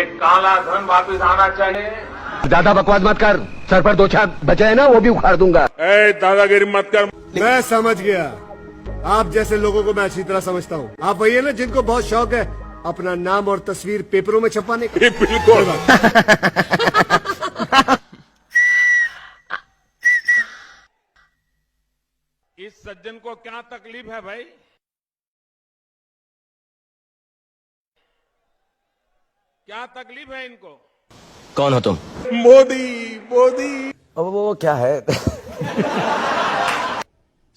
ये काला धन वापस आना चाहिए। ज्यादा बकवास मत कर, सर पर 2 छाप बचे हैं ना, वो भी उखाड़ दूंगा। दादागिरी मत कर। मैं समझ गया, आप जैसे लोगों को मैं अच्छी तरह समझता हूँ। आप वही है ना जिनको बहुत शौक है अपना नाम और तस्वीर पेपरों में छपाने का। बिल्कुल। इस सज्जन को क्या तकलीफ है भाई? क्या तकलीफ है इनको? कौन हो तुम? मोदी मोदी। अब वो क्या है?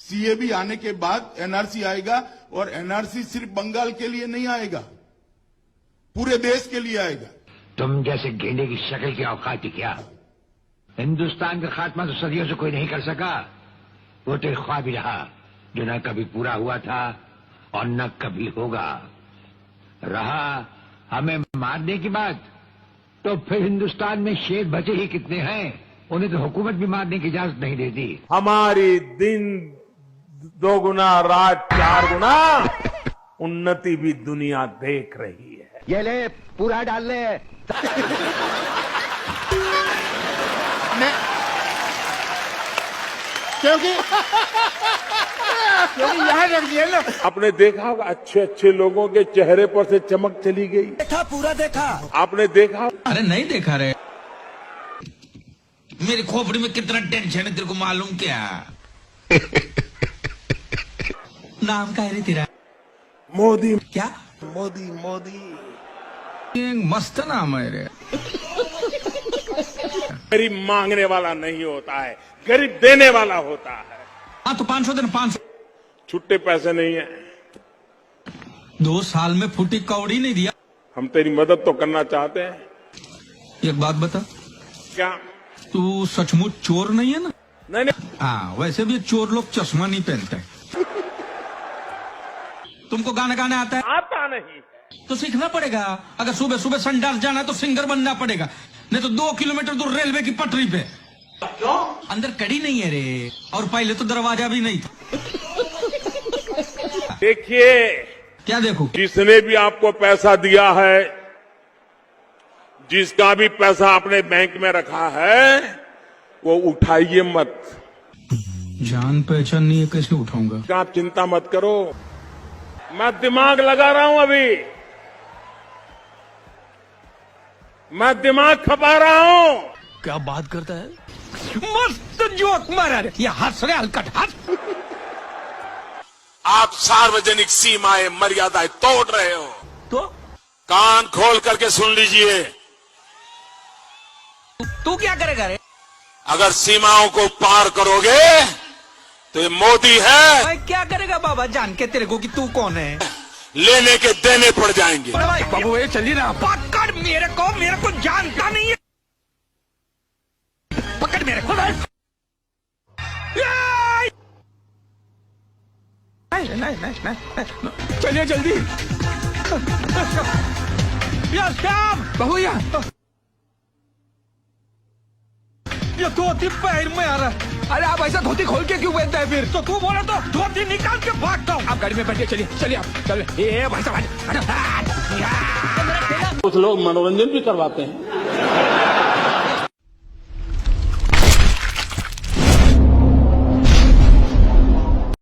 सीएबी आने के बाद एनआरसी आएगा और एनआरसी सिर्फ बंगाल के लिए नहीं आएगा, पूरे देश के लिए आएगा। तुम जैसे गेंडे की शक्ल की औकात ही क्या? हिंदुस्तान का खात्मा तो सदियों से कोई नहीं कर सका। वो तो एक ख्वाब ही रहा जो न कभी पूरा हुआ था और न कभी होगा। रहा हमें मारने की बात, तो फिर हिंदुस्तान में शेर बचे ही कितने हैं? उन्हें तो हुकूमत भी मारने की इजाजत नहीं देती। हमारी दिन 2 गुना रात 4 गुना उन्नति भी दुनिया देख रही है। ये ले, पूरा डाल ले। क्योंकि यहाँ रख दिया ना। आपने देखा होगा अच्छे अच्छे लोगों के चेहरे पर से चमक चली गई। देखा, पूरा देखा। आपने देखा? अरे नहीं देखा रे, मेरी खोपड़ी में कितना टेंशन है तेरे को मालूम क्या? नाम क्या है रे तेरा? मोदी। क्या? मोदी मोदी। मस्त नाम है रे। गरीब मांगने वाला नहीं होता है, गरीब देने वाला होता है। हाँ तो 500 देना, 500। छुट्टे पैसे नहीं है। 2 साल में फुटी कौड़ी नहीं दिया। हम तेरी मदद तो करना चाहते हैं। एक बात बता, क्या? तू सचमुच चोर नहीं है ना? नहीं नहीं। हाँ, वैसे भी चोर लोग चश्मा नहीं पहनते। तुमको गाना गाना आता है? आता नहीं तो सीखना पड़ेगा। अगर सुबह सुबह संडास जाना है तो सिंगर बनना पड़ेगा, नहीं तो 2 किलोमीटर दूर रेलवे की पटरी पे। क्यों? अंदर कड़ी नहीं है रे, और पहले तो दरवाजा भी नहीं था। देखिए, क्या देखो? जिसने भी आपको पैसा दिया है, जिसका भी पैसा अपने बैंक में रखा है, वो उठाइए मत। जान पहचान नहीं है, कैसे उठाऊंगा? आप चिंता मत करो, मैं दिमाग लगा रहा हूं। अभी मैं दिमाग खपा रहा हूं। क्या बात करता है? मस्त जोक मारा रे, ये हंस रहे हलकट हंस। आप सार्वजनिक सीमाएं मर्यादाएं तोड़ रहे हो। तो कान खोल करके सुन लीजिए। तू क्या करेगा रे? अगर सीमाओं को पार करोगे तो ये मोदी है। भाई क्या करेगा बाबा जान के तेरे को कि तू कौन है? लेने के देने पड़ जाएंगे। बाबू ये चलिए ना, पकड़ मेरे को जानता नहीं है। पकड़ मेरे को। नहीं, चलिए जल्दी। श्याम बहू ये धोती पैर में आ रहा है। अरे आप ऐसा धोती खोल के क्यों पहनता है फिर? तो तू बोला तो धोती निकाल के भागता हूँ। आप गाड़ी में बैठिए, चलिए आप चलिए। ये भाई साहब, कुछ लोग मनोरंजन भी करवाते हैं।